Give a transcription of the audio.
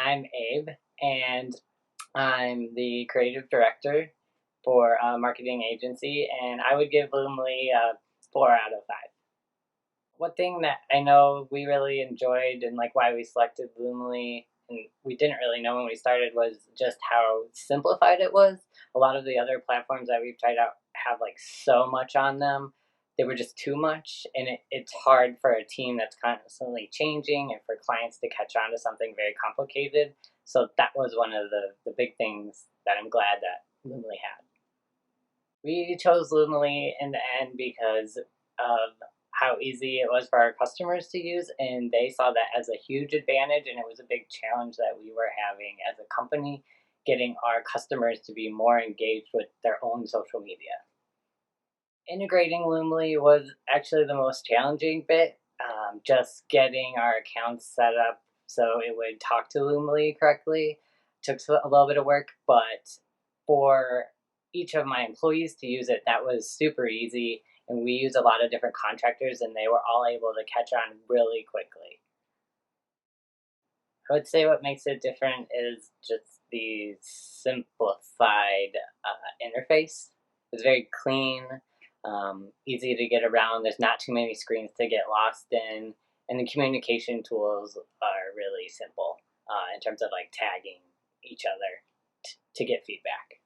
I'm Abe, and I'm the creative director for a marketing agency, and I would give Loomly a 4 out of 5. One thing that I know we really enjoyed and like why we selected Loomly, and we didn't really know when we started, was just how simplified it was. A lot of the other platforms that we've tried out have like so much on them. They were just too much, and it's hard for a team that's constantly changing and for clients to catch on to something very complicated. So that was one of the big things that I'm glad that Loomly had. We chose Loomly in the end because of how easy it was for our customers to use, and they saw that as a huge advantage, and it was a big challenge that we were having as a company, getting our customers to be more engaged with their own social media. Integrating Loomly was actually the most challenging bit, just getting our accounts set up so it would talk to Loomly correctly took a little bit of work, but for each of my employees to use it, that was super easy, and we used a lot of different contractors, and they were all able to catch on really quickly. I would say what makes it different is just the simplified interface. It's very clean, easy to get around. There's not too many screens to get lost in, and the communication tools are really simple in terms of like tagging each other to get feedback.